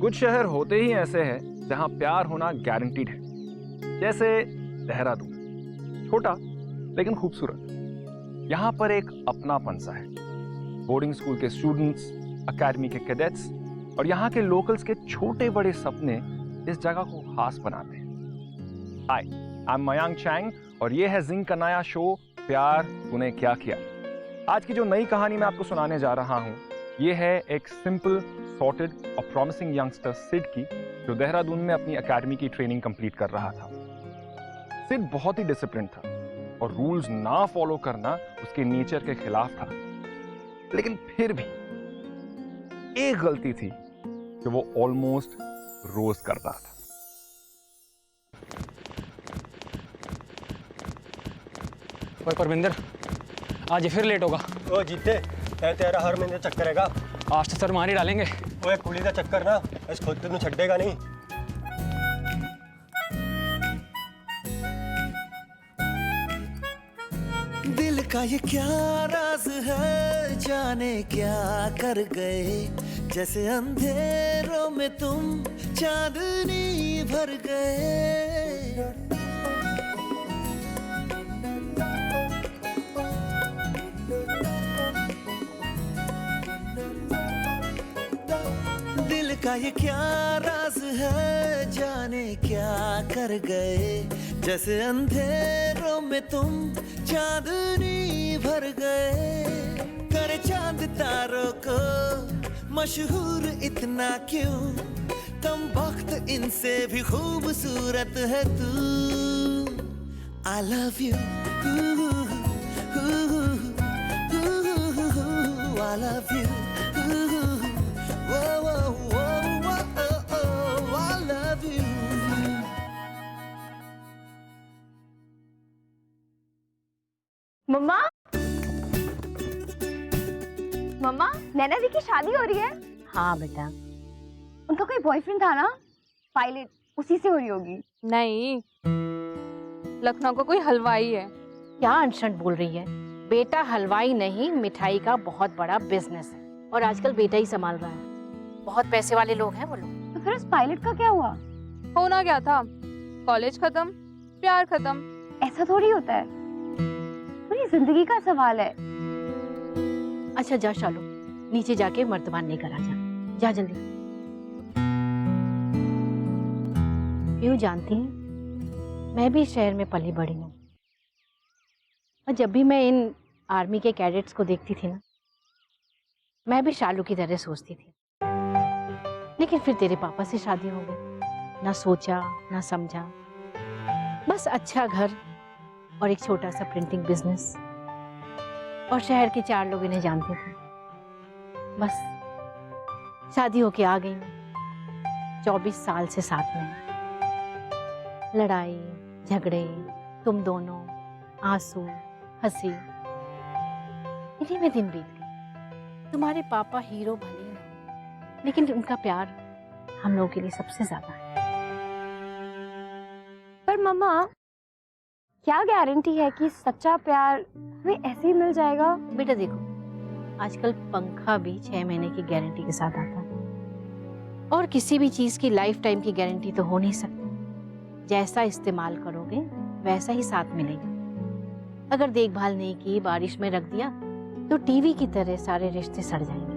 कुछ शहर होते ही ऐसे हैं जहां प्यार होना गारंटीड है, जैसे देहरादून। छोटा लेकिन खूबसूरत। यहाँ पर एक अपनापन सा है। बोर्डिंग स्कूल के स्टूडेंट्स, एकेडमी के कैडेट्स और यहाँ के लोकल्स के छोटे बड़े सपने इस जगह को खास बनाते हैं। हाय, आई एम मयांक चैंग और ये है जिंक का नया शो प्यार तूने क्या किया। आज की जो नई कहानी मैं आपको सुनाने जा रहा हूँ, ये है एक सिंपल, सॉर्टेड और प्रॉमिसिंग यंगस्टर सिड की, जो देहरादून में अपनी एकेडमी की ट्रेनिंग कंप्लीट कर रहा था। सिड बहुत ही डिसिप्लिन था और रूल्स ना फॉलो करना उसके नेचर के खिलाफ था। लेकिन फिर भी एक गलती थी जो वो ऑलमोस्ट रोज करता था। ओए परमिंदर, आज फिर लेट होगा। ओ जीते, तेरा हर महीने चक्कर हैगा। आज तो सर मार ही डालेंगे। ओए कुली का चक्कर ना इस खुद तेनू छड्डेगा नहीं। दिल का ये क्या राज है, जाने क्या कर गए, जैसे अंधेरों में तुम चांदनी भर गए। दिल का ये क्या राज है, जाने क्या कर गए, जैसे अंधेरों में तुम चांदनी भर गए। करे चांद तारों को मशहूर इतना क्यों, कम वक्त इनसे भी खूबसूरत है तू। I love you, I love you, whoa, whoa, whoa, whoa, I love you. मम्मा, मम्मा, नैना दी की शादी हो रही है। हाँ बेटा। उनका कोई बॉयफ्रेंड था ना, पायलट, उसी से हो रही होगी। नहीं, लखनऊ का कोई हलवाई है। क्या अनशन बोल रही है? बेटा हलवाई नहीं, मिठाई का बहुत बड़ा बिजनेस है और आजकल बेटा ही संभाल रहा है। बहुत पैसे वाले लोग हैं वो लोग। तो फिर उस पायलट का क्या हुआ? होना क्या था, कॉलेज खत्म, प्यार खत्म। ऐसा थोड़ी होता है, पूरी जिंदगी का सवाल है। अच्छा जा शालू, नीचे जाके मर्तबान लेकर आ जा। जा जल्दी। क्यों जानती हैं, मैं भी शहर में पली बड़ी हूँ और जब भी मैं इन आर्मी के कैडेट्स को देखती थी ना, मैं भी शालू की तरह सोचती थी। लेकिन फिर तेरे पापा से शादी हो गई, ना सोचा ना समझा, बस अच्छा घर और एक छोटा सा प्रिंटिंग बिजनेस, और शहर के 4 लोग इन्हें जानते थे। बस शादी होके आ गई मैं। 24 साल से साथ में, लड़ाई झगड़े, तुम दोनों, आंसू, हंसी, इन्हीं में दिन बीत गए। तुम्हारे पापा हीरो भले हैं, लेकिन उनका प्यार हम लोगों के लिए सबसे ज्यादा है। पर मम्मा, क्या गारंटी है कि सच्चा प्यार हमें ऐसे ही मिल जाएगा? बेटा देखो, आजकल पंखा भी 6 महीने की गारंटी के साथ आता है, और किसी भी चीज की लाइफ टाइम की गारंटी तो हो नहीं सकती। जैसा इस्तेमाल करोगे वैसा ही साथ मिलेगा। अगर देखभाल नहीं की, बारिश में रख दिया, तो टीवी की तरह सारे रिश्ते सड़ जाएंगे।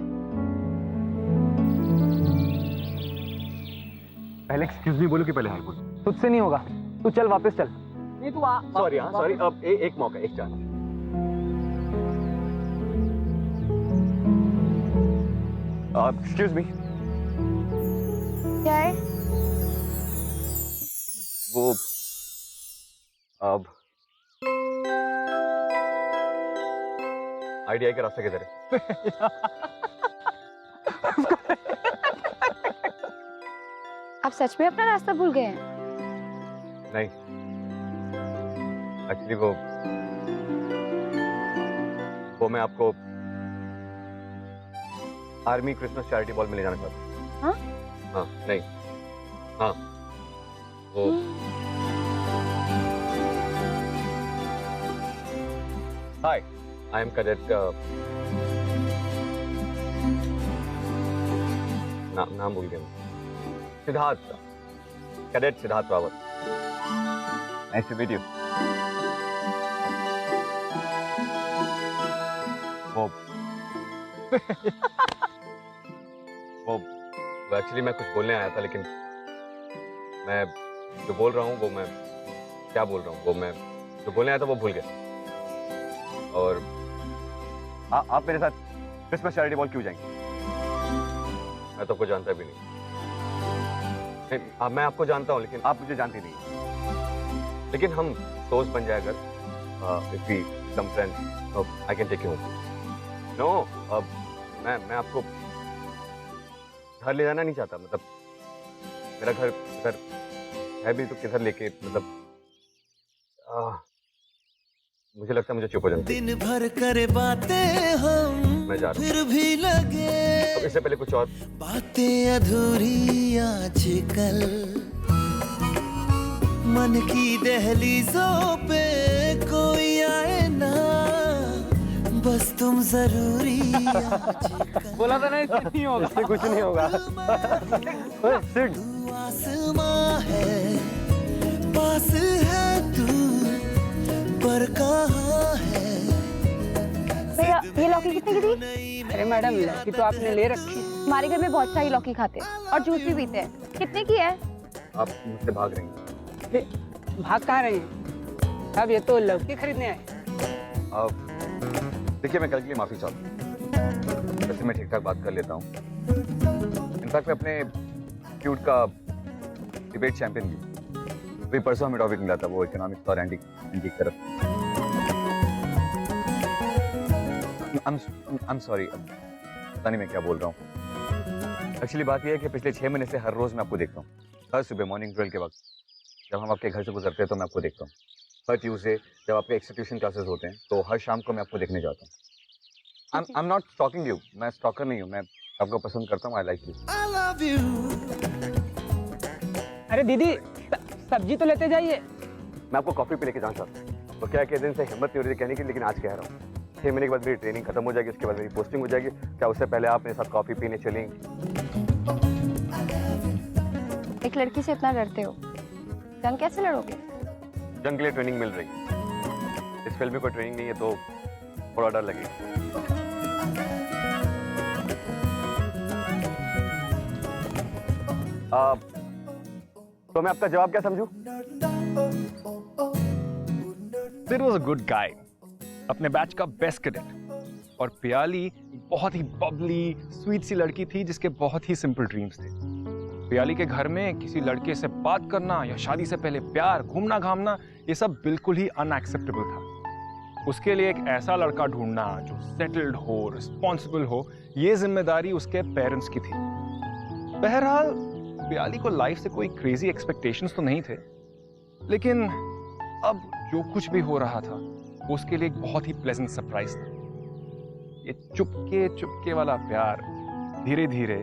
पहले एक्सक्यूज मी बोलो कि पहले हाय बोलो। तुझसे नहीं होगा, तू चल वापस चल। नहीं तू आ। सॉरी, हाँ सॉरी। अब एक मौका, एक चांस। Excuse me. क्या है? वो अब आईडिया के रास्ते किधर है? आप सच में अपना रास्ता भूल गए हैं? नहीं, एक्चुअली वो मैं आपको आर्मी क्रिसमस चैरिटी बॉल में ले जाना चाहता हूँ। हाँ? हाँ, नहीं, हाँ, वो हाय, आई एम कैडेट। नाम भूल गया मैं। Siddharth, cadet Siddharth Rawat. Nice to meet you. वो एक्चुअली मैं कुछ बोलने आया था, लेकिन मैं जो बोल रहा हूँ वो मैं क्या बोल रहा हूँ, वो मैं जो बोलने आया था वो भूल गया। और आप मेरे साथ क्रिसमस चैरिटी बॉल क्यों जाएंगे? मैं तो आपको जानता भी नहीं। मैं आपको जानता हूँ लेकिन आप मुझे जानती नहीं। लेकिन हम दोस्त बन जाए अगर, if we some friends, I can take you home. No, मैं आपको घर ले जाना नहीं चाहता। मतलब मेरा घर इधर है भी तो किधर लेके, मतलब मुझे लगता है मुझे चुप हो जाना। दिन भर करे बातें हम, मैं जा रहा हूँ। फिर भी लगे अब इससे पहले कुछ और बातें अधूरी आजकल, मन की दहलीजों पे कोई आए ना, बस तुम जरूरी आजकल। बोला था ना इससे नहीं होगा। इससे कुछ नहीं होगा। सिड, तू आसमां है, पास है तू, पर कहाँ है? भैया ये लौकी कितने की थी? अरे मैडम, लौकी तो आपने ले रखी। हमारे घर में बहुत सारी लौकी खाते हैं और जूस भी पीते हैं। कितने की है? आप मुझसे भाग रही हैं। अरे, भाग कहाँ रहे हैं? अब ये तो लौकी खरीदने आए। देखिए, मैं कल के लिए माफी चाहता हूँ। वैसे मैं ठीक ठाक बात कर लेता हूँ। इनफैक्ट मैं अपने क्यूट का डिबेट चैंपियन भी। अभी परसों हमें टॉपिक मिला था, वो इकोनॉमिक्स और एंटी तरफ। I'm sorry, पता नहीं मैं क्या बोल रहा हूँ। एक्चुअली बात यह है कि पिछले 6 महीने से हर रोज मैं आपको देखता हूँ। हर सुबह मॉर्निंग ड्रिल के वक्त जब हम आपके घर से गुजरते हैं तो मैं आपको देखता हूँ। हर ट्यूसडे जब आपके एक्सटीट्यूशन क्लासेस होते हैं तो हर शाम को मैं आपको देखने जाता हूँ। I'm not stalking you, मैं स्टॉकर नहीं हूँ, मैं आपको पसंद करता हूँ। I like you। I love you। अरे दीदी, सब्जी तो लेते जाइए। मैं आपको कॉफी पे लेके जाना चाहता हूँ। तो क्या है कि दिन से हिम्मत नहीं हो रही थी कहने की, लेकिन आज कह रहा हूँ। 6 महीने के बाद मेरी ट्रेनिंग खत्म हो जाएगी, उसके बाद मेरी पोस्टिंग हो जाएगी। क्या उससे पहले आप मेरे साथ कॉफी पीने चलेंगे? एक लड़की से इतना डरते हो, जंग कैसे लड़ोगे? जंग के लिए ट्रेनिंग मिल रही है। इस फील्ड में कोई ट्रेनिंग नहीं है तो थोड़ा डर लगेगा। तो मैं आपका जवाब क्या समझूं? Sid was a good guy, अपने बैच का बेस्ट कैडेट। और पियाली बहुत ही बबली, स्वीट सी लड़की थी जिसके बहुत ही सिंपल ड्रीम्स थे। पियाली के घर में किसी लड़के से बात करना या शादी से पहले प्यार, घूमना घामना, ये सब बिल्कुल ही अनएक्सेप्टेबल था। उसके लिए एक ऐसा लड़का ढूंढना जो सेटल्ड हो, रिस्पॉन्सिबल हो, ये जिम्मेदारी उसके पेरेंट्स की थी। बहरहाल पियाली को लाइफ से कोई क्रेजी एक्सपेक्टेशंस तो नहीं थे, लेकिन अब जो कुछ भी हो रहा था वो उसके लिए एक बहुत ही प्लेजेंट सरप्राइज था। ये चुपके चुपके वाला प्यार धीरे धीरे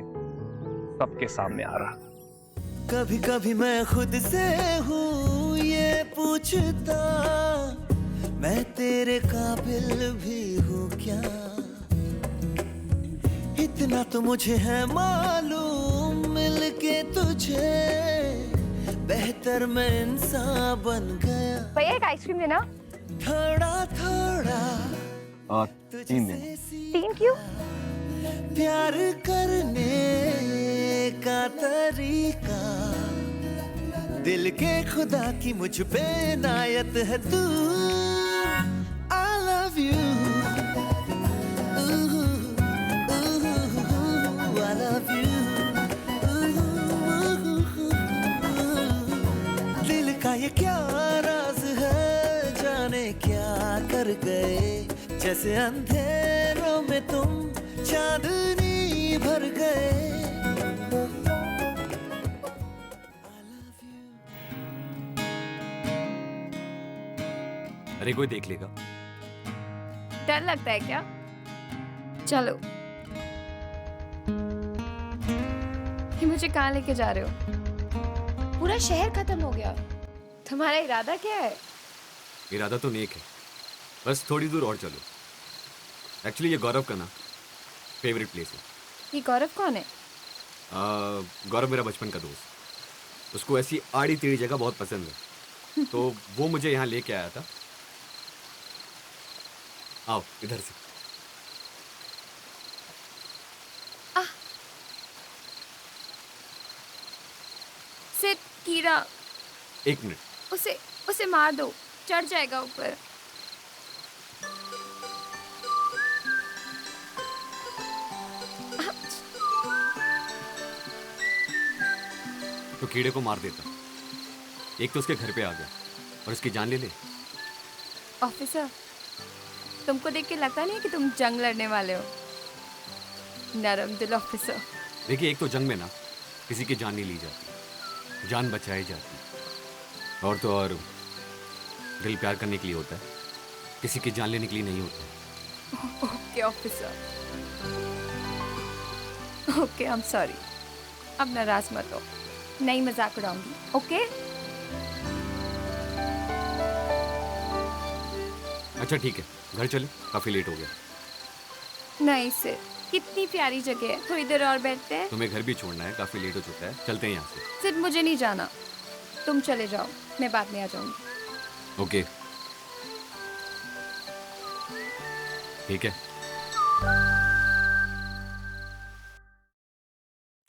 सबके सामने आ रहा था। कभी कभी मैं खुद से हूँ ये पूछता, मैं तेरे काबिल भी हूँ क्या? इतना तो मुझे है मालूम, मिलके तुझे बेहतर मैं इंसान बन गया। भैया एक आइसक्रीम देना। थोड़ा थोड़ा 3 दिन। 3 क्यों? प्यार करने का तरीका, दिल के खुदा की मुझ पे नायत है तू। I love you, I love you। दिल का ये क्या राज है, जाने क्या कर गए, जैसे अंधेरों में तुम चांदनी भर गए। अरे कोई देख लेगा। डर लगता है क्या? चलो, ये मुझे कहाँ लेके जा रहे हो? पूरा शहर खत्म हो गया। तुम्हारा इरादा क्या है? इरादा तो नेक है, बस थोड़ी दूर और चलो। एक्चुअली ये गौरव का ना फेवरेट प्लेस है। ये गौरव कौन है? गौरव मेरा बचपन का दोस्त। उसको ऐसी आड़ी टेढ़ी जगह बहुत पसंद है, तो वो मुझे यहाँ लेके आया था। आओ इधर से। सिर्फ कीड़ा, एक मिनट। उसे मार दो, चढ़ जाएगा ऊपर। तो कीड़े को मार देता, एक तो उसके घर पे आ गया और उसकी जान ले ले। ऑफिसर, तुमको देख के लगता नहीं है कि तुम जंग लड़ने वाले हो? नरम दिल ऑफिसर। देखिए, एक तो जंग में ना किसी की जान नहीं ली जाती, जान बचाई जाती। और तो और दिल प्यार करने के लिए होता है, किसी की जान लेने के लिए नहीं होता। Okay officer, okay, I am sorry. अब नाराज मत हो, नई मजाक उड़ाऊंगी। ओके? अच्छा ठीक है, घर चले, काफी लेट हो गया। नहीं सर, कितनी प्यारी जगह है, थोड़ी देर और बैठते हैं। तुम्हें घर भी छोड़ना है, काफी लेट हो चुका है, चलते हैं यहाँ से। सिर्फ मुझे नहीं जाना, तुम चले जाओ, मैं बाद में आ जाऊंगी। ओके ठीक है।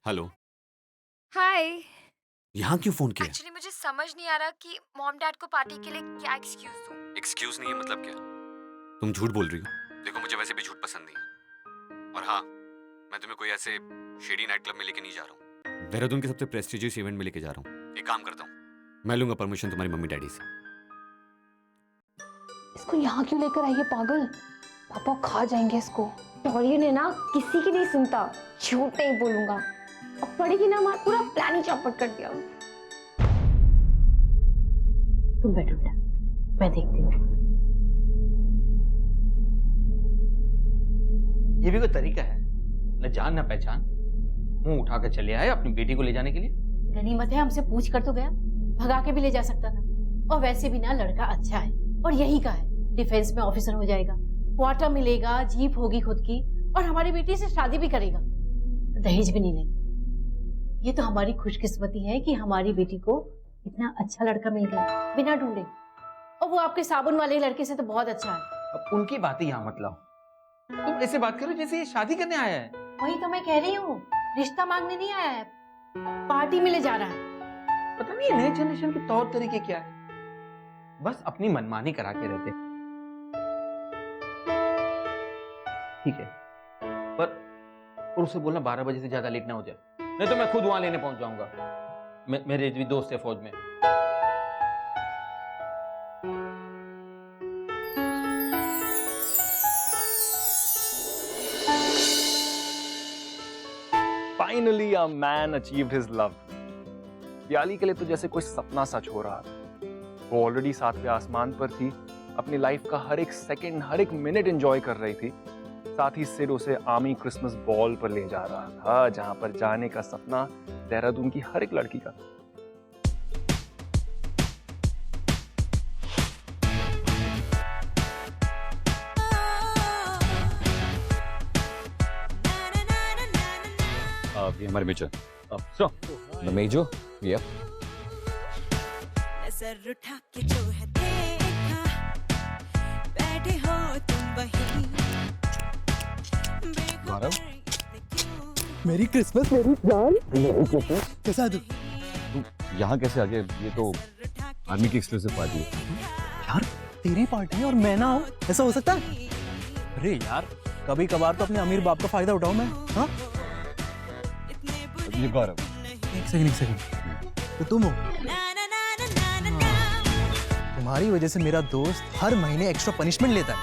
हेलो, हाय। यहाँ क्यों फोन किया? एक्चुअली मुझे समझ नहीं आ रहा कि मॉम डैड को पार्टी के लिए क्या एक्सक्यूज दूं। एक्सक्यूज नहीं है मतलब क्या? तुम झूठ बोल रही हो। देखो, मुझे वैसे भी झूठ पसंद नहीं है। और हाँ, मैं तुम्हें कोई ऐसे शेडी नाइट क्लब में लेके नहीं जा रहा हूँ, देहरादून के सबसे प्रेस्टिजियस इवेंट में लेके जा रहा हूँ। एक काम करता हूँ, मैं लूंगा परमिशन तुम्हारी मम्मी डैडी से। इसको यहाँ क्यों लेकर आई है पागल? पापा खा जाएंगे इसको। टॉली ने ना किसी की नहीं सुनता, झूठ नहीं बोलूंगा। अब पड़ेगी ना मार, पूरा प्लान ही चौपट कर दिया। तुम बैठो बेटा, मैं देखती हूँ। ये भी कोई तरीका है? न जान न पहचान, मुंह उठा कर चले आए अपनी बेटी को ले जाने के लिए। गनीमत है हमसे पूछ कर तो गया, भगा के भी ले जा सकता था। और वैसे भी ना लड़का अच्छा है और यही का है, डिफेंस में ऑफिसर हो जाएगा, क्वार्टर मिलेगा, जीप होगी खुद की, और हमारी बेटी से शादी भी करेगा, दहेज भी नहीं लेगा। ये तो हमारी खुशकिस्मती है कि हमारी बेटी को इतना अच्छा लड़का मिल गया बिना ढूंढे। और वो आपके साबुन वाले लड़के से तो बहुत अच्छा है। अब उनकी बातें यहाँ मत लाओ, तुम ऐसे बात करो जैसे ये शादी करने आया है। वही तो मैं कह रही हूँ, रिश्ता मांगने नहीं आया है, पार्टी में ले जा रहा है। पता नहीं नए जनरेशन के तौर तरीके क्या है, बस अपनी मनमानी करा के रहते। ठीक है, पर उसे बोलना 12 बजे से ज्यादा लेट ना हो जाए, नहीं तो मैं खुद वहां लेने पहुंच जाऊंगा। मेरे भी दोस्त है फौज में। Finally, a man achieved his love. प्याली के लिए तो जैसे कोई सपना सच हो रहा था। वो ऑलरेडी 7वें आसमान पर थी, अपनी लाइफ का हर एक सेकंड, हर एक मिनट एंजॉय कर रही थी। साथ ही सिर उसे आर्मी क्रिसमस बॉल पर ले जा रहा था, जहां पर जाने का सपना देहरादून की हर एक लड़की का। ये हमारे मेजर। सो द मेजर, या नजर उठा के जो है देखा, बैठे हो तुम वहीं। गौरव, मेरी क्रिसमस मेरी जान। कैसा है तू? तू यहाँ कैसे आ गया? ये तो आर्मी की एक्सक्लूसिव पार्टी है। यार तेरी पार्टी है और मैं ना हूँ, ऐसा हो सकता है? अरे यार कभी कभार तो अपने अमीर बाप का फायदा उठाऊं मैं। हाँ ये गौरव, एक सेकंड, तो तुम हो? तुम्हारी वजह से मेरा दोस्त हर महीने एक्स्ट्रा पनिशमेंट लेता है।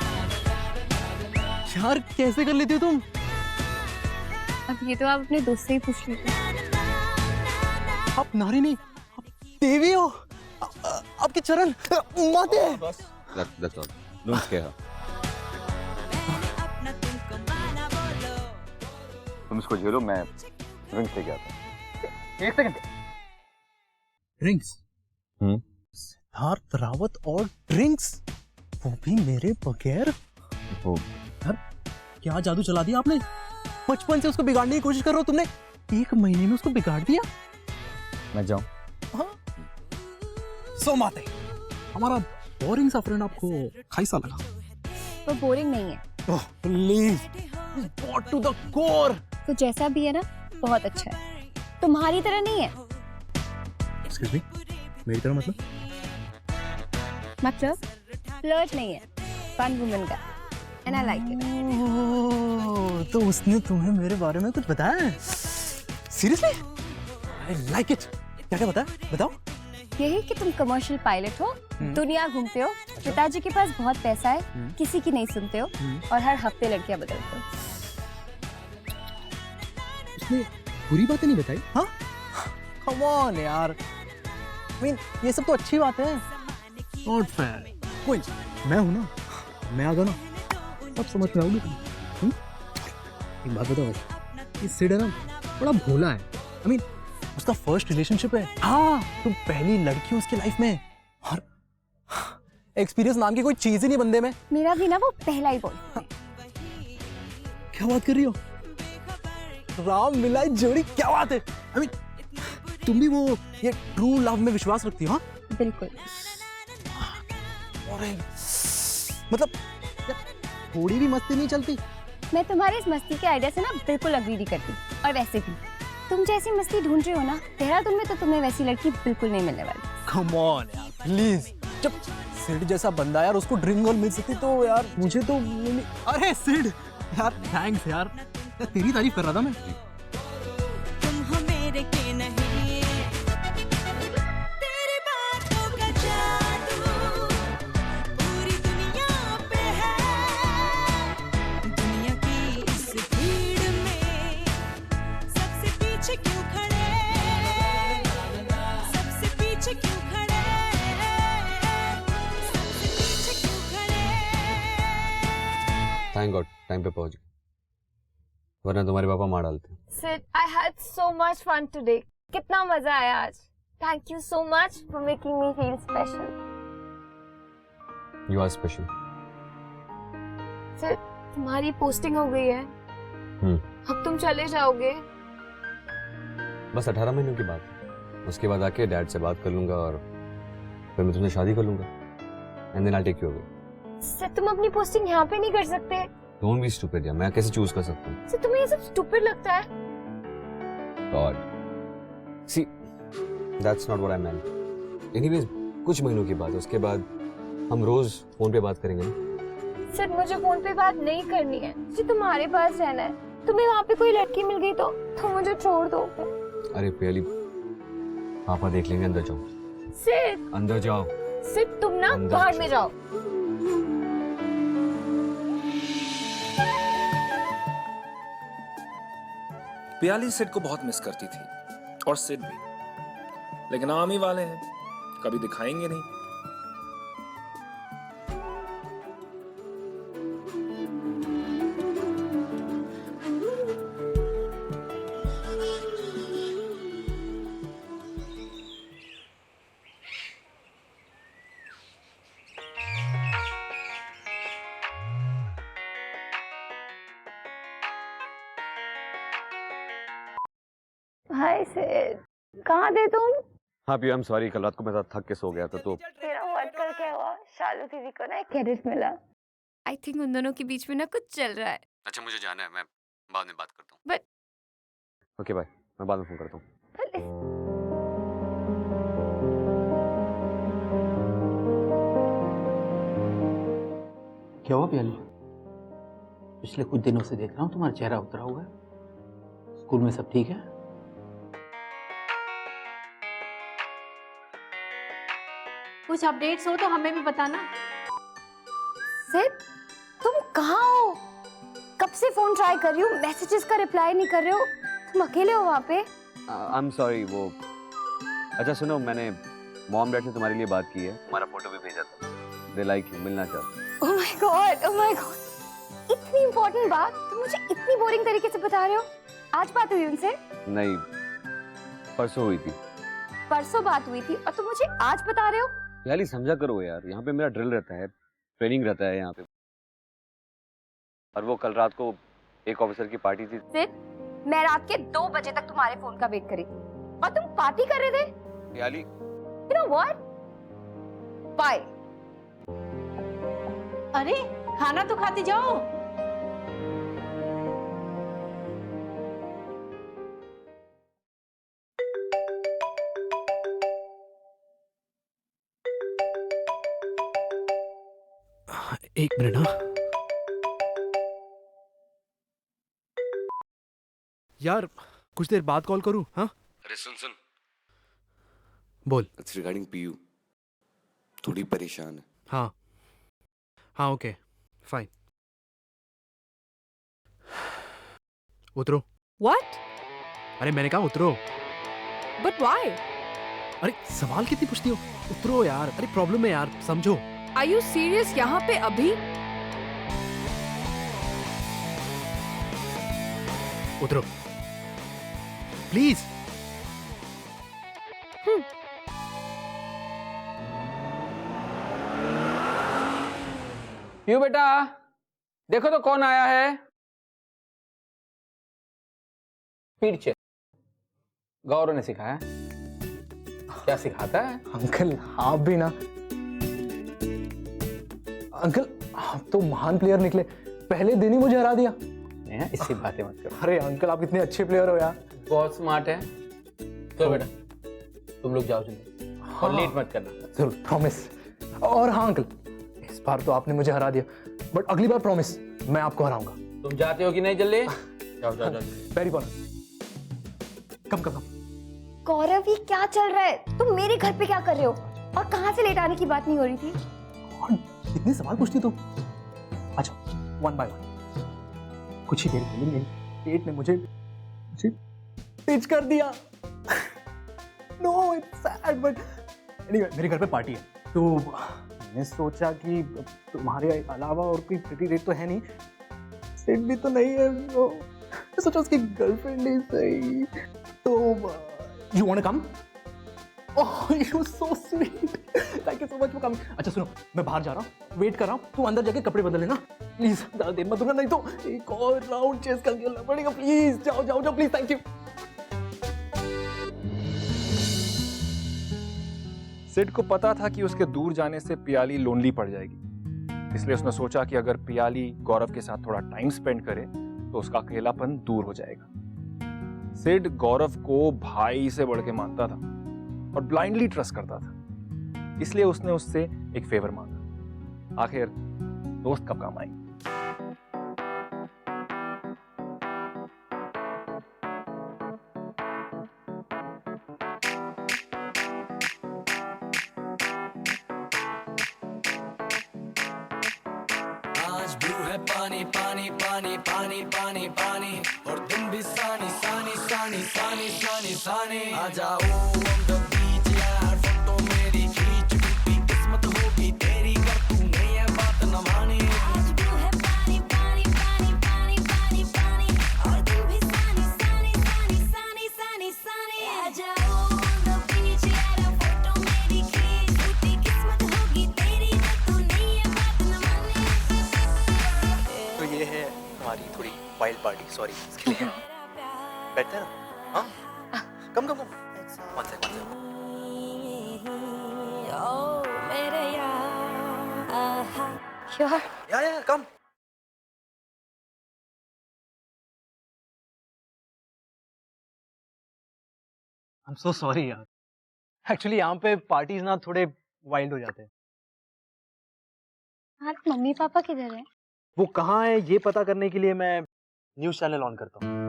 यार कैसे कर लेती हो तुम? अब ये तो आप अपने दोस्त से ही पूछ लीजिए। आप नारी नहीं, आप देवी हो। आपके चरण माते। that's all. Don't scare her. तुम इसको झेलो, मैं ड्रिंक्स लेके आता हूँ। एक सेकंड। ड्रिंक्स? सिद्धार्थ रावत और ड्रिंक्स, वो भी मेरे बगैर? यार क्या जादू चला दिया आपने? बचपन से उसको बिगाड़ने की कोशिश कर रहे हो तुमने, 1 महीने में उसको बिगाड़ दिया। मैं जाऊं? सो माते हमारा बोरिंग सा फ्रेंड आपको कैसा लगा? वो बोरिंग नहीं है, oh please, got to the core. तो जैसा भी है ना बहुत अच्छा है, तुम्हारी तरह नहीं है। एक्सक्यूज मी, मेरी तरह मतलब? फ्लर्ट नहीं है, फन वुमन का, एंड आई लाइक इट। ओह, तो उसने तुम्हें मेरे बारे में कुछ बताया? सीरियसली? I like it. क्या क्या बताया, बताओ। यही कि तुम कमर्शियल पायलट हो, दुनिया घूमते हो, पिताजी के पास बहुत पैसा है, किसी की नहीं सुनते हो, और हर हफ्ते लड़कियां बदलते हो। उसने बुरी बातें नहीं बताई? हाँ, कम ऑन यार, I mean, ये सब तो अच्छी बात है। Not fair. कोई मैं हूं ना, मैं आ गया ना, अब समझ में आओगे तुम। एक बात बताओ, ये सिड है ना बड़ा भोला है। I mean, उसका फर्स्ट रिलेशनशिप है। हाँ, तुम पहली लड़की उसकी लाइफ में, और एक्सपीरियंस नाम की कोई चीज ही नहीं बंदे में। मेरा भी ना वो पहला ही बोल। क्या बात कर रही हो? राम मिलाई जोड़ी, क्या बात है? I mean, तुम भी वो ये ट्रू लव में विश्वास रखती हो? हाँ बिल्कुल। अरे मतलब थोड़ी भी मस्ती नहीं चलती? मैं तुम्हारी इस मस्ती के आइडिया से ना बिल्कुल अग्री नहीं करती, और वैसे भी तुम जैसी मस्ती ढूंढ रहे हो ना देहरादून में, तो तुम्हें वैसी लड़की बिल्कुल नहीं मिलने वाली। कम ऑन यार प्लीज, जब सिड जैसा बंदा यार उसको ड्रीम गर्ल मिल सकती तो यार मुझे तो अरे सिड यार थैंक्स यार, तेरी तारीफ कर रहा था मैं। तुम हो मेरे के नहीं, तेरी बातों का जादू पूरी दुनिया पे है। दुनिया की इस भीड़ में सबसे पीछे क्यों खड़े, सबसे पीछे क्यों खड़े, सबसे पीछे क्यों खड़े। थैंक गॉड टाइम पे पहुंच गए, वरना तुम्हारे पापा मार डालते। Sid, I had so much fun today. कितना मजा आया आज। Thank you so much for making me feel special. You are special. Sid, तुम्हारी पोस्टिंग हो गई है। अब तुम चले जाओगे। बस 18 महीनों की बात है, उसके बाद आके डैड से बात कर लूंगा और फिर मैं तुमसे शादी कर लूंगा, and then I take you away. Sid, तुम अपनी पोस्टिंग यहाँ पे नहीं कर सकते। डोंट बी स्टूपिड यार, मैं कैसे चूज कर सकता हूँ? Sid, तुम्हें ये सब स्टूपिड लगता है? God. See, that's not what I meant. Anyways, कुछ महीनों की बात है, उसके बाद हम रोज फोन पे बात करेंगे ना। Sid, मुझे फोन पे बात नहीं करनी है, मुझे तुम्हारे पास रहना है। तुम्हें वहाँ पे कोई लड़की मिल गई तो मुझे छोड़ दो। अरे पहली पापा देख लेंगे, अंदर जाओ। Sid, अंदर जाओ। Sid, तुम ना अंदर बाहर में जाओ। पियाली सिड को बहुत मिस करती थी, और सिड भी, लेकिन आर्मी वाले हैं, कभी दिखाएंगे नहीं। हाय सिड, कहाँ थे तुम? हाँ पिया, आई एम सॉरी, कल रात को मैं थक के सो गया था तो। मेरा वर्क कर क्या हुआ? शालू दीदी को ना एक क्रेडिट मिला। आई थिंक उन दोनों के बीच में ना कुछ चल रहा है। अच्छा मुझे जाना है, मैं बाद में बात करता हूँ। बट ओके बाय, मैं बाद में फोन करता हूँ। क्या हुआ प्याली? पिछले कुछ दिनों से देख रहा हूँ तुम्हारा चेहरा उतरा हुआ है। स्कूल में सब ठीक है? कुछ अपडेट्स हो तो हमें भी बताना। सिड, तुम कहाँ हो? कब से फोन ट्राई कर रही हूँ, मैसेजेस का रिप्लाई नहीं कर रहे हो। तुम अकेले हो वहाँ पे? आई एम सॉरी, वो अच्छा सुनो, मैंने मॉम डैड से तुम्हारे लिए बात की है, तुम्हारा फोटो भी भेजा था, दे लाइक यू, मिलना चाहते। Oh my God, oh my God, इतनी इंपॉर्टेंट बात तुम मुझे इतनी बोरिंग तरीके से बता रहे हो। आज बात हुई उनसे? नहीं, परसों हुई थी। परसों बात हुई थी और तुम मुझे आज बता रहे हो? याली समझा करो यार, यहाँ पे मेरा ड्रिल रहता है, ट्रेनिंग रहता है यहाँ पे, और वो कल रात को एक ऑफिसर की पार्टी थी। सिड, मैं रात के 2 बजे तक तुम्हारे फोन का वेट करी और तुम पार्टी कर रहे थे। याली You know what? बाय। अरे खाना तो खाते जाओ। एक मिनट। हाँ यार, कुछ देर बाद कॉल करूं? हाँ अरे सुन सुन, बोल। It's regarding Piu. थोड़ी परेशान है। हाँ हाँ ओके फाइन। उतरो। What? अरे मैंने कहा उतरो। But why? अरे सवाल कितनी पूछती हो? उतरो यार। अरे प्रॉब्लम है यार, समझो। Are you serious? यहाँ पे अभी? उतरो प्लीज। पीयू बेटा, देखो तो कौन आया है। पीछे गौरव ने सिखाया। क्या सिखाता है? अंकल आप भी ना। अंकल आप तो महान प्लेयर निकले, पहले दिन ही मुझे हरा दिया। इससे बातें मत करो। अरे अंकल आप इतने अच्छे प्लेयर हो यार। बहुत स्मार्ट है। चलो बेटा, तुम लोग जाओ जल्दी और लेट मत करना। जरूर, प्रॉमिस। और हाँ अंकल, इस बार तो आपने मुझे हरा दिया, बट अगली बार प्रॉमिस मैं आपको हराऊंगा। तुम जाते हो कि नहीं? जल्दी जाओ जाओ जाओ। वेरी कम कम कम। गौरव ये क्या चल रहा है? तुम मेरे घर पे क्या कर रहे हो? और कहाँ से लेट आने की बात नहीं हो रही थी? और इतने सवाल पूछती तुम। अच्छा वन बाय वन। कुछ ही देर पहले मेरे पेट ने मुझे टिच कर दिया। No it's sad but anyway मेरे घर पे पार्टी है, तो मैंने सोचा कि तुम्हारे अलावा और कोई प्रीटी डेट तो है नहीं, सेट भी तो नहीं है, तो मैं सोचा उसकी गर्लफ्रेंड नहीं सही, तो you want to come? Oh you so sweet, thank you so much for coming. अच्छा सुनो, मैं बाहर जा रहा हूँ, वेट कर रहा हूँ, तू अंदर जाके कपड़े बदल लेना प्लीज। ज्यादा देर मत रुकना, नहीं तो एक और राउंड चेस कर खेलना पड़ेगा। प्लीज जाओ जाओ जाओ प्लीज, थैंक यू। सिड को पता था कि उसके दूर जाने से पियाली लोनली पड़ जाएगी, इसलिए उसने सोचा कि अगर पियाली गौरव के साथ थोड़ा टाइम स्पेंड करे तो उसका अकेलापन दूर हो जाएगा। सिड गौरव को भाई से बढ़ के मानता था और ब्लाइंडली ट्रस्ट करता था, इसलिए उसने उससे एक फेवर मांगा। आखिर दोस्त कब काम आएंगे? आज ब्लू है पानी पानी पानी पानी पानी पानी, और तुम भी सानी सानी सानी सानी सानी सानी। आ जाओ on the beach यार, फोटो मेरी खींच, टूटी किस्मत होगी तेरी कर तूने ये बात न मानी। आज ब्लू है पानी पानी पानी पानी पानी पानी, और तुम भी सानी सानी सानी सानी सानी सानी। आ जाओ on the beach यार, फोटो मेरी खींच, टूटी किस्मत होगी तेरी कर तूने ये बात न मानी। तो ये है हमारी थोड़ी वाइल्ड पार्टी, सॉरी इसके लिए। बैठते हैं ना? हाँ कम कम कम, वन सेकंड। या कम। आई एम सो सॉरी यार, एक्चुअली यहाँ पे पार्टीज ना थोड़े वाइल्ड हो जाते हैं। हाँ, मम्मी पापा किधर है? वो कहाँ है ये पता करने के लिए मैं न्यूज़ चैनल ऑन करता हूँ।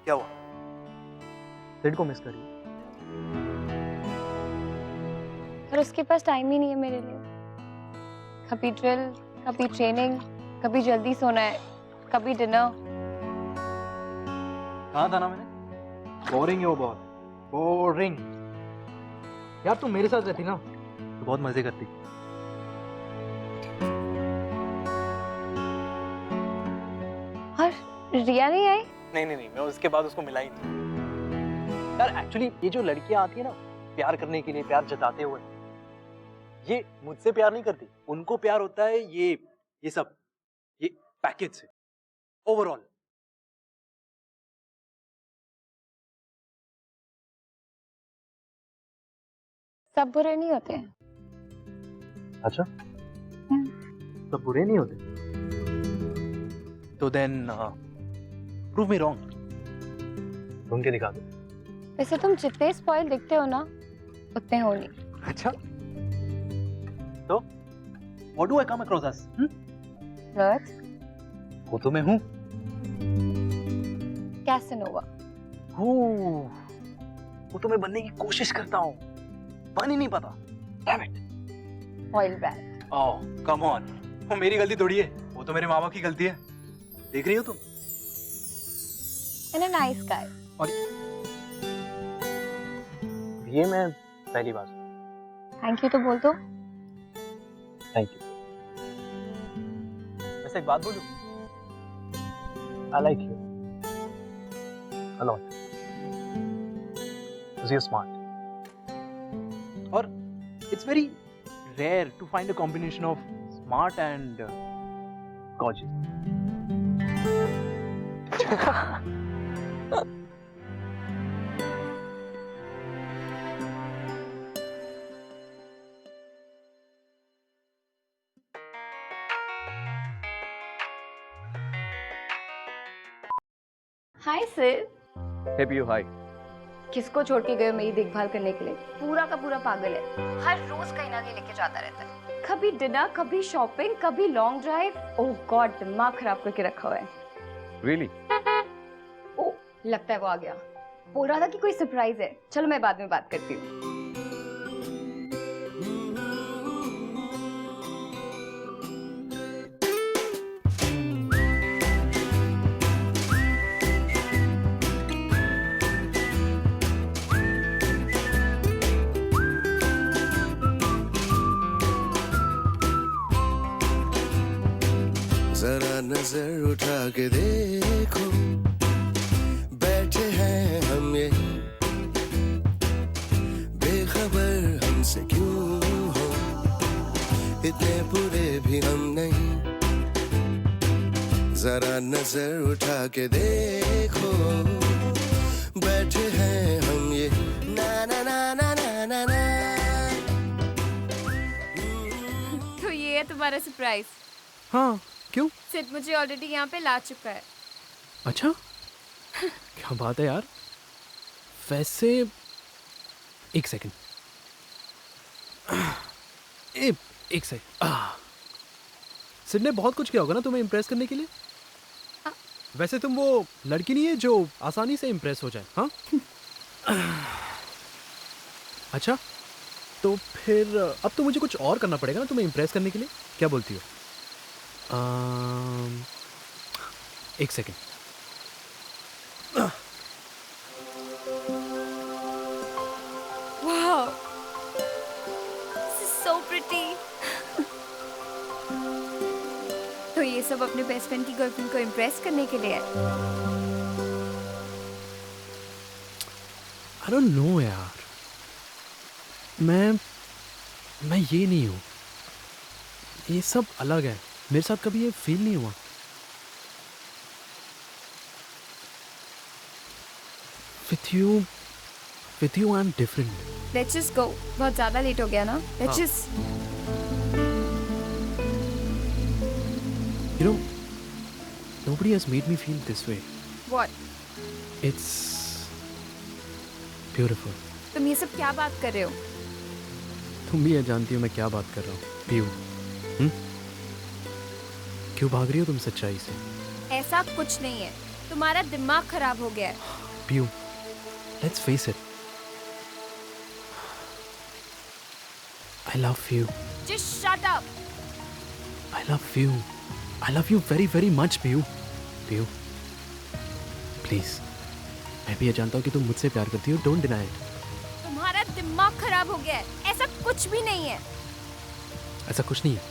क्या हुआ? सिड को मिस करी? पर उसके पास टाइम ही नहीं है मेरे लिए। कभी ड्रिल, कभी ट्रेनिंग, कभी जल्दी सोना है, कभी डिनर। कहा था ना मैंने, बोरिंग है वो, बहुत बोरिंग। यार तुम मेरे साथ रहती ना तो बहुत मजे करती। और रिया नहीं आई? नहीं मैं उसके बाद उसको मिला ही नहीं। यार एक्चुअली ये जो लड़कियां आती है ना प्यार करने के लिए, प्यार जताते हुए, ये मुझसे प्यार नहीं करती, उनको प्यार होता है ये सब, ये पैकेज से ओवरऑल। सब बुरे नहीं होते। अच्छा, तो बुरे नहीं होते? तो देन प्रूव मी रॉन्ग, ढूंढ के दिखा दो। वैसे तुम जितने स्पॉइल दिखते हो ना उतने हो नहीं। अच्छा, तो what do I come across as? Flirt, वो तो मैं हूँ। कैसनोवा। वो तो मैं बनने की कोशिश करता हूँ, बन ही नहीं पाता। Damn it. Oil brand. Oh come on, वो मेरी गलती थोड़ी है, वो तो मेरे माँ बाप की गलती है। देख रही हो तुम? And a nice guy. और ये मैं पहली बार। थैंक यू तो बोल दो। Thank you. वैसे एक बात बोलूं, I like you a lot. You smart, और it's very rare to find a combination of smart and gorgeous. Hi sir. Hey Piyu, hi. किसको छोड़ के गए हो मेरी देखभाल करने के लिए? पूरा का पूरा पागल है, हर रोज कहीं ना कहीं लेके जाता रहता है। कभी डिनर, कभी शॉपिंग, कभी लॉन्ग ड्राइव। ओह गॉड, दिमाग खराब करके रखा हुआ है। रियली? ओह, लगता है वो आ गया। बोल रहा था कि कोई सरप्राइज है। चलो मैं बाद में बात करती हूँ। जरा नजर उठा के देखो, बैठे हैं हम ये बेखबर हमसे क्यों हो, इतने बुरे भी हम नहीं। जरा नजर उठा के देखो, बैठे हैं हम ये ना ना ना ना ना ना ना। तो ये है तुम्हारा सरप्राइज। हाँ, क्यों? सिर्फ मुझे ऑलरेडी यहाँ पे ला चुका है। अच्छा, क्या बात है यार। वैसे एक सेकंड, एक सेकंड। सिड ने बहुत कुछ किया होगा ना तुम्हें इम्प्रेस करने के लिए। वैसे तुम वो लड़की नहीं है जो आसानी से इम्प्रेस हो जाए, हाँ? अच्छा, तो फिर अब तो मुझे कुछ और करना पड़ेगा ना तुम्हें इम्प्रेस करने के लिए। क्या बोलती हो? एक second. Wow, this is so pretty. तो ये सब अपने बेस्ट फ्रेंड की गर्लफ्रेंड को इम्प्रेस करने के लिए है। I don't know यार, मैं ये नहीं हूँ। ये सब अलग है, मेरे साथ कभी ये फील नहीं हुआ। With you I'm different. Let's just go. बहुत ज़्यादा लेट हो गया ना? Let's just. You know, nobody has made me feel this way. What? It's beautiful. तुम ये सब क्या बात कर रहे हो? तुम भी ये जानती हो मैं क्या बात कर रहा हूँ, पीयू। क्यों भाग रही हो तुम सच्चाई से? ऐसा कुछ नहीं है, तुम्हारा दिमाग खराब हो गया है। Piu, let's face it. I love you. Just shut up. I love you. I love you very very much, Piu. Piu, please. मैं भी ये जानता हूँ कि तुम मुझसे प्यार करती हो। Don't deny it. तुम्हारा दिमाग खराब हो गया है, ऐसा कुछ भी नहीं है। ऐसा कुछ नहीं है।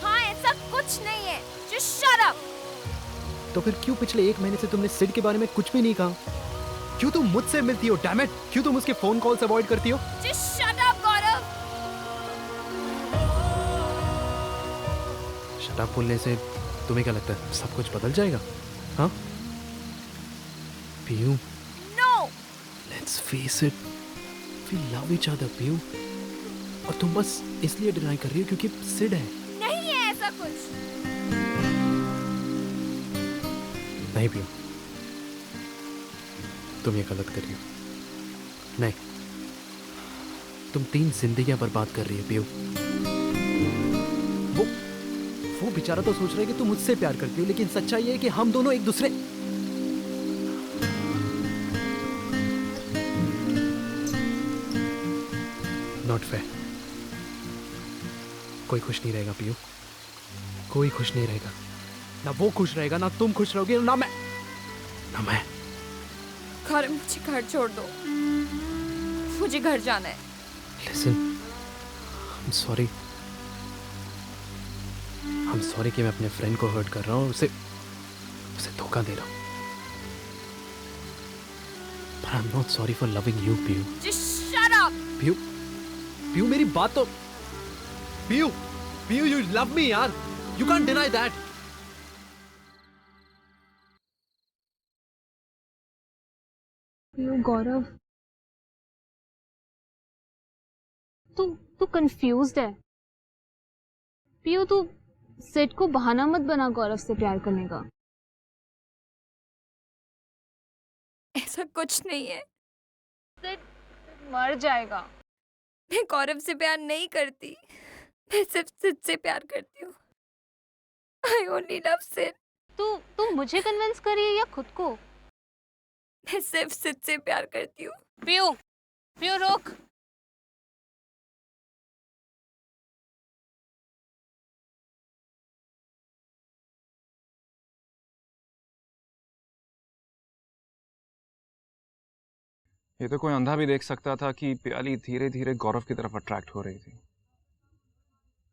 हाँ, ऐसा कुछ नहीं है। Just shut up. तो फिर क्यों पिछले 1 महीने से तुमने सिड के बारे में कुछ भी नहीं कहा? क्यों तुम मुझसे मिलती हो? Damn it! क्यों तुम उसके फोन कॉल्स अवॉइड करती हो? Just shut up, गौरव. शट अप बोलने से तुम्हें क्या लगता है सब कुछ बदल जाएगा? हाँ? Piu, No. let's face it. We love each other Piu, और तुम बस इसलिए डिनाई कर रही हो क्योंकि सिड है। नहीं है ऐसा कुछ। नहीं पीयू, तुम ये गलत कर रही हो। नहीं, तुम 3 जिंदगियां बर्बाद कर रही हो पीयू। वो बेचारा तो सोच रहा है कि तुम मुझसे प्यार करती हो, लेकिन सच्चाई ये है कि हम दोनों एक दूसरे। Not fair. कोई खुश नहीं रहेगा पीयू, कोई खुश नहीं रहेगा। ना वो खुश रहेगा, ना तुम खुश रहोगे, ना मैं। घर मुझे घर छोड़ दो, मुझे घर जाना है। Listen, I'm sorry कि मैं अपने फ्रेंड को हर्ट कर रहा हूँ और उसे धोखा दे रहा हूँ। But I'm not sorry for loving you, Piu. Just shut up. Piu मेरी बात तो। पीयू, you love me यार। You can't deny that. Gaurav, तू कंफ्यूज्ड है। पीयू, तू सिड को बहाना मत बना गौरव से प्यार करने का। ऐसा कुछ नहीं है, सिड मर जाएगा। मैं गौरव से प्यार नहीं करती, मैं सिर्फ सिड से प्यार करती हूँ। I only love Sid. तू मुझे कन्विंस कर रही है या खुद को? मैं सिर्फ सिड से प्यार करती हूँ। पीयू रोक। ये तो कोई अंधा भी देख सकता था कि प्याली धीरे धीरे गौरव की तरफ अट्रैक्ट हो रही थी।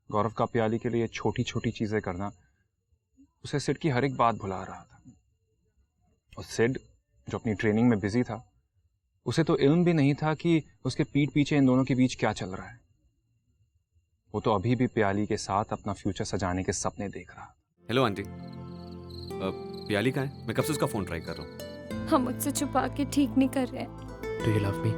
गौरव का प्याली के लिए छोटी छोटी चीजें करना उसे सिड की हर एक बात भुला रहा था। और सिड जो अपनी ट्रेनिंग में बिजी था, उसे तो इल्म भी नहीं था कि उसके पीठ पीछे इन दोनों के बीच क्या चल रहा है। वो तो अभी भी प्याली के साथ अपना फ्यूचर सजाने के सपने देख रहा। हेलो आंटी, प्याली कहाँ है? मैं कब से उसका फोन ट्राई कर रहा हूँ। हम मुझसे छुपा के ठीक नहीं कर रहे हैं। Do you love me?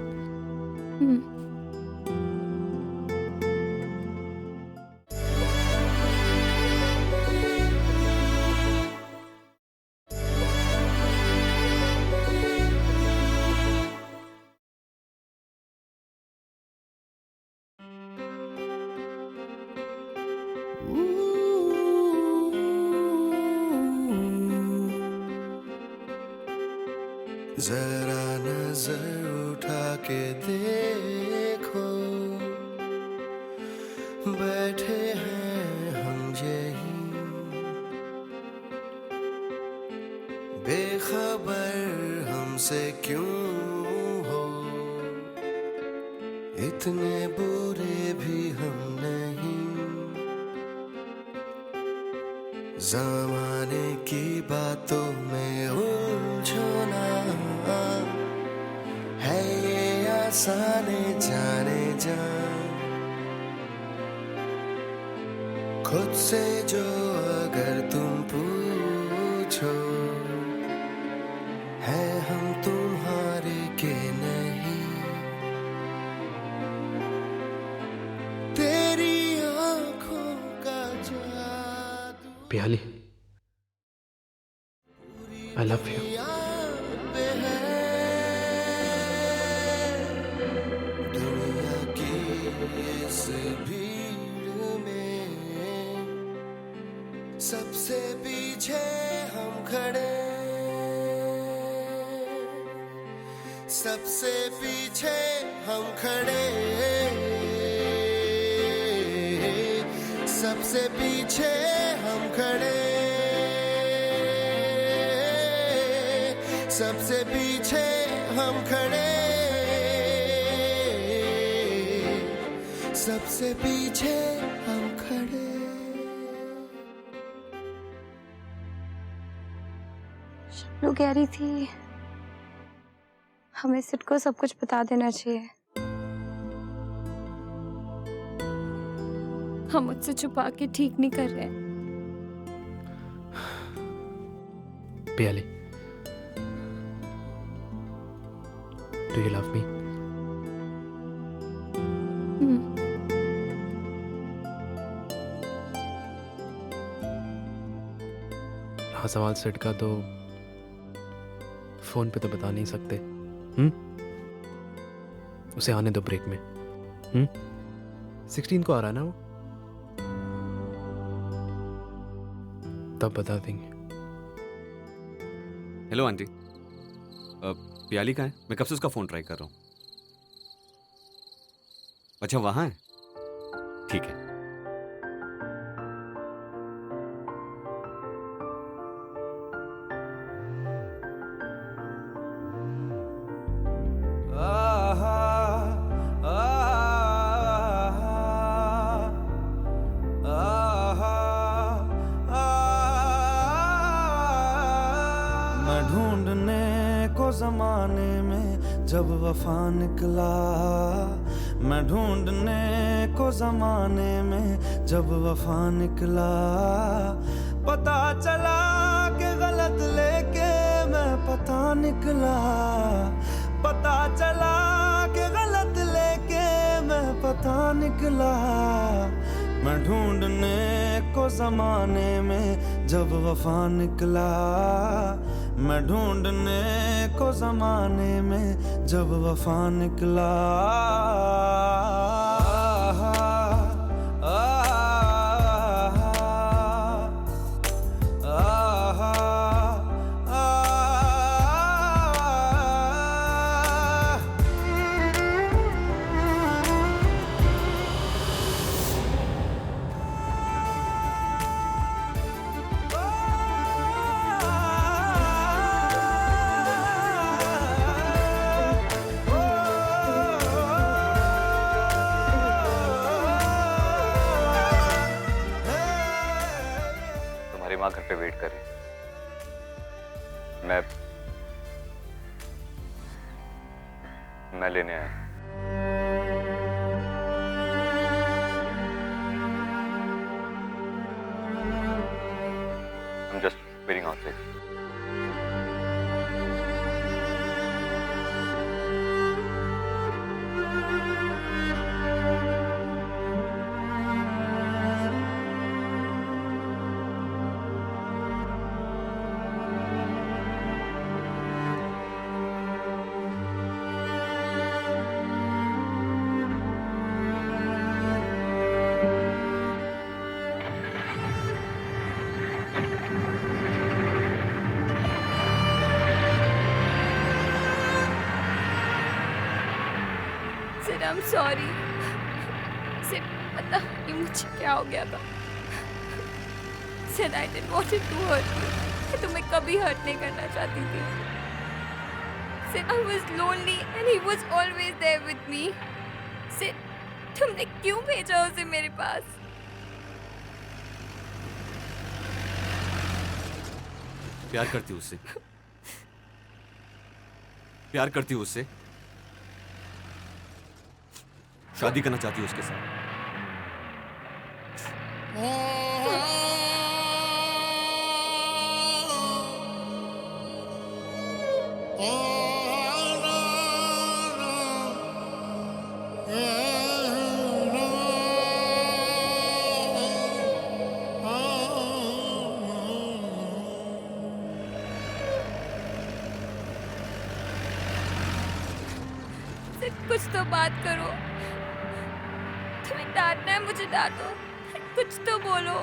जरा नजर उठा के देखो, बैठे हैं हम यहीं, बेखबर हमसे क्यों हो, इतने बुरे भी हम नहीं। ज़माने की बातों में उलझो ना, है ये आसाने जाने जा। खुद से जो अगर तुम पूछो, है हम तुम्हारे के नहीं। तेरी आंखों का जादू प्याली, I love you. दुनिया की इस भीड़ में सबसे पीछे हम खड़े, सबसे पीछे हम खड़े, सबसे पीछे हम खड़े, सबसे पीछे हम खड़े, सबसे पीछे हम खड़े। शब्नू कह रही थी हमें सिड को सब कुछ बता देना चाहिए। हम मुझसे छुपा के ठीक नहीं कर रहे हैं। प्याली, do you love me? रहा सवाल सेट का तो फोन पे तो बता नहीं सकते। उसे आने दो ब्रेक में। 16 को आ रहा है ना वो, तब बता देंगे। हेलो आंटी, पियाली कहाँ है? मैं कब से उसका फ़ोन ट्राई कर रहा हूँ। अच्छा वहाँ है, ठीक है। मैं ढूंढने को जमाने में जब वफा निकला, मैं ढूंढने को जमाने में जब वफा निकला, पता चला कि गलत लेके मैं पता निकला, पता चला कि गलत लेके मैं पता निकला। मैं ढूंढने को जमाने में जब वफा निकला, मैं ढूंढने को जमाने में जब वफा निकला। तुम्हारी माँ घर पे वेट कर रही है। मैं लेने आया। I'm just waiting outside. Sid, I am sorry. Sid, पता नहीं मुझे क्या हो गया था। Sid, I didn't want to hurt you. मैं तुम्हें कभी हर्ट नहीं करना चाहती थी। Sid, I was lonely and he was always there with me. Sid, तुमने क्यों भेजा उसे मेरे पास? प्यार करती हूँ उससे, प्यार करती हूँ उससे, शादी करना चाहती हूँ उसके साथ। सिड, कुछ तो बात करो। तुम्हें डांटना है, मुझे डांटो। कुछ तो बोलो।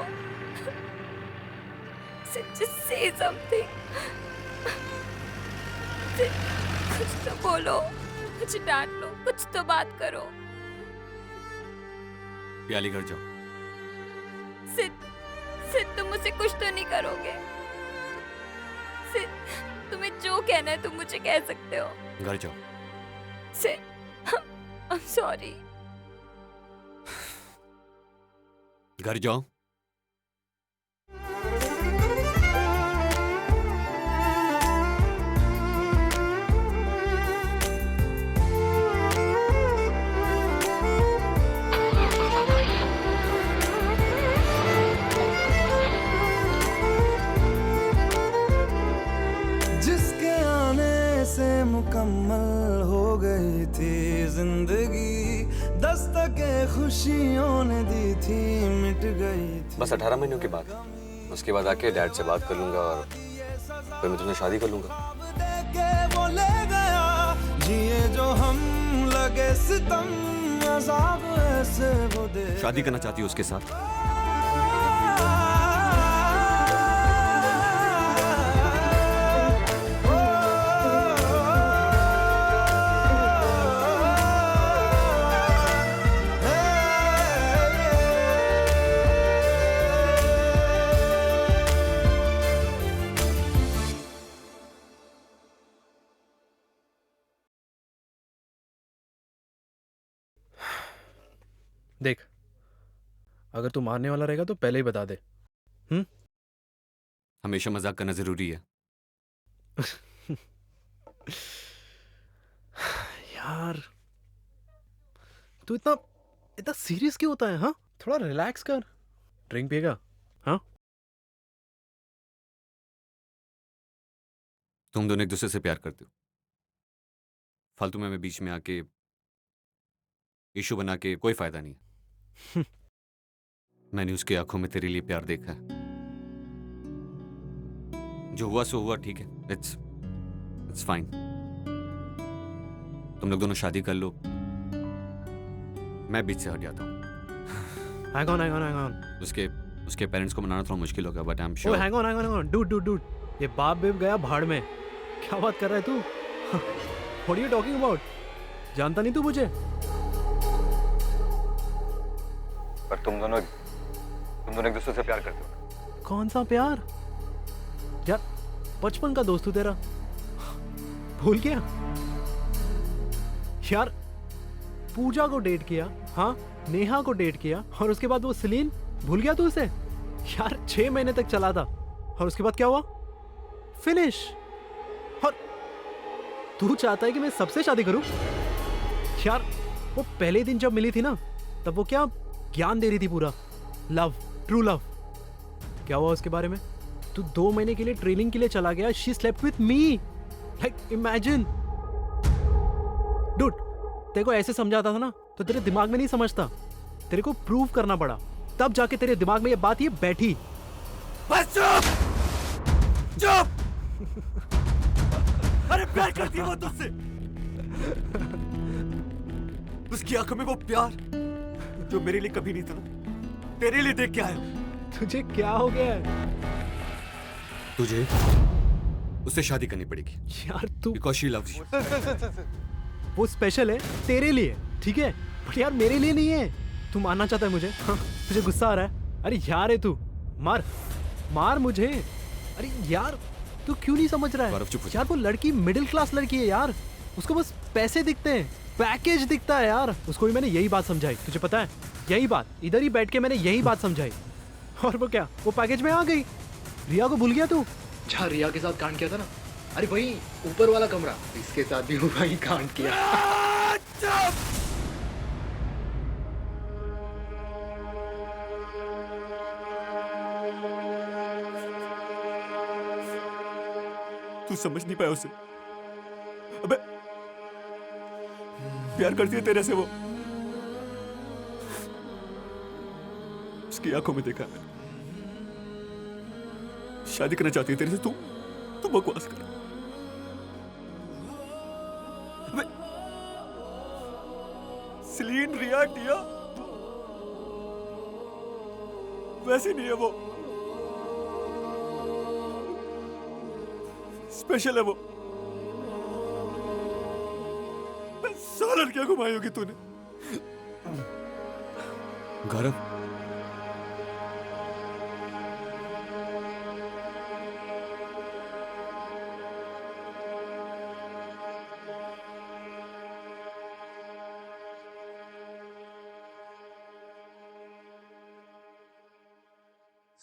Sid, just say something। Sid, कुछ तो बोलो। मुझे डांट लो, कुछ तो बात करो। प्याली घर जाओ। सिड, सिड, तुम मुझसे कुछ तो नहीं करोगे। सिड, तुम्हें जो कहना है तुम मुझे कह सकते हो। घर जाओ। Sid, I'm sorry। घर जाओ। जिसके आने से मुकम्मल हो गई थी जिंदगी, दस्तके खुशियों ने दी थी, मिट गई थी। बस 18 महीनों के बाद उसके बाद आके डैड से बात कर लूंगा और फिर मैं तुझे शादी कर लूंगा। वो ले गया जिए जो हम लगे सितम अज़ाब ऐसे वो दे। शादी करना चाहती हूँ उसके साथ? देख, अगर तू मारने वाला रहेगा तो पहले ही बता दे। हमेशा मजाक करना जरूरी है। यार तू इतना इतना सीरियस क्यों होता है? हाँ, थोड़ा रिलैक्स कर। ड्रिंक पिएगा? हाँ, तुम दोनों एक दूसरे से प्यार करते हो, फालतू में मैं बीच में आके इशू बना के कोई फायदा नहीं है। मैंने उसकी आंखों में तेरे लिए प्यार देखा है। जो हुआ सो हुआ, ठीक है, इट्स फाइन। तुम लोग दोनों शादी कर लो, मैं बीच से हट जाता हूँ। hang on. उसके पेरेंट्स को मनाना थोड़ा मुश्किल होगा, but I am Oh, sure. hang on. Dude. ये बाप बेब गया भाड़ में। क्या बात कर रहा है तू? What are you talking about? जानता नहीं तू मुझे? पर तुम दोनों एक दूसरे से प्यार करते हो। कौन सा प्यार? यार बचपन का दोस्त हूँ तेरा, भूल गया? यार पूजा को डेट किया, हाँ, नेहा को डेट किया, और उसके बाद वो सलीन, भूल गया तू उसे? यार 6 महीने तक चला था, और उसके बाद क्या हुआ? फिनिश। और तू चाहता है कि मैं सबसे शादी करूं? यार वो पहले दिन जब मिली थी ना, तब वो क्या ज्ञान दे रही थी, पूरा लव, ट्रू लव। क्या हुआ उसके बारे में? तू 2 महीने के लिए ट्रेनिंग के लिए चला गया, she slept with me, like imagine. Dude, तेरे को ऐसे समझाता था ना तो तेरे दिमाग में नहीं समझता, तेरे को प्रूव करना पड़ा, तब जाके तेरे दिमाग में ये बात ये बैठी। बस चुप। अरे प्यार करती है वो तुझसे, उसकी आंखों में वो प्यार जो मेरे लिए कभी नहीं था ना, तेरे लिए देख के आया। तुझे क्या हो गया है? तुझे उससे शादी करनी पड़ेगी यार तू, बिकॉज़ शी लव्स यू। वो स्पेशल है तेरे लिए, ठीक है, बट यार मेरे लिए नहीं है। तू मानना चाहता है मुझे? हाँ, तुझे गुस्सा आ रहा है? अरे यार है तू, मार मुझे। अरे यार तू क्यों नहीं समझ रहा है? यार वो लड़की मिडिल क्लास लड़की है यार, उसको बस पैसे दिखते हैं, पैकेज दिखता है यार। उसको भी मैंने यही बात समझाई, तुझे पता है, यही बात इधर ही बैठ के मैंने यही बात समझाई, और वो क्या, वो पैकेज में आ गई। रिया को भूल गया तू? जहाँ रिया के साथ कांड किया था ना, अरे वही ऊपर वाला कमरा, इसके साथ भी वही कांड किया। तू समझ नहीं पाया उसे। अबे प्यार करती है तेरे से वो, उसकी आंखों में देखा मैंने। शादी करना चाहती है तेरे से, तू बकवास कर। अबे सलीन, रिया, टिया वैसी नहीं है वो, स्पेशल है वो। 100 लड़कियां घुमाई होगी तूने। गौरव,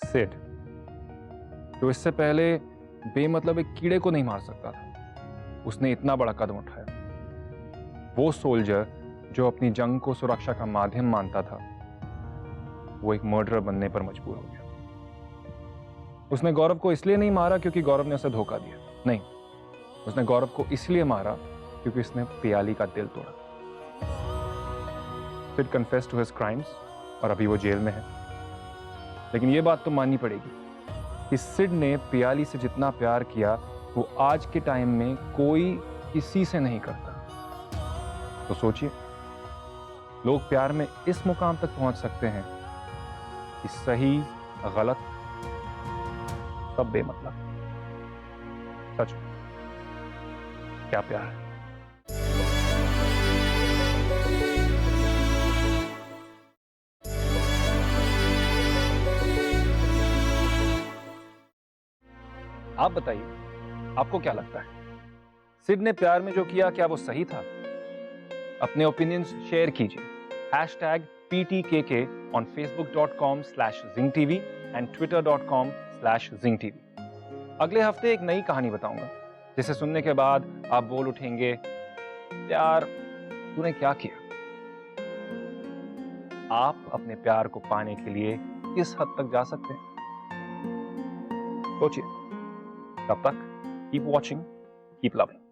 सिड, जो इससे पहले बेमतलब एक कीड़े को नहीं मार सकता था, उसने इतना बड़ा कदम उठाया। वो सोल्जर जो अपनी जंग को सुरक्षा का माध्यम मानता था, वो एक मर्डरर बनने पर मजबूर हो गया। उसने गौरव को इसलिए नहीं मारा क्योंकि गौरव ने उसे धोखा दिया, नहीं, उसने गौरव को इसलिए मारा क्योंकि उसने पियाली का दिल तोड़ा। Sid confess to his crimes और अभी वो जेल में है, लेकिन ये बात तो माननी पड़ेगी, कि सिड ने पियाली से जितना प्यार किया वो आज के टाइम में कोई किसी से नहीं करता। तो सोचिए, लोग प्यार में इस मुकाम तक पहुंच सकते हैं कि सही गलत सब बेमतलब। सच में क्या प्यार है। आप बताइए, आपको क्या लगता है, सिड ने प्यार में जो किया क्या वो सही था? अपने ओपिनियंस शेयर कीजिए। #PTKK on facebook.com/zingtv and twitter.com/zingtv। अगले हफ्ते एक नई कहानी बताऊंगा जिसे सुनने के बाद आप बोल उठेंगे, प्यार तूने क्या किया? आप अपने प्यार को पाने के लिए किस हद तक जा सकते हैं? सोचिए। तब तक कीप वॉचिंग, कीप लविंग।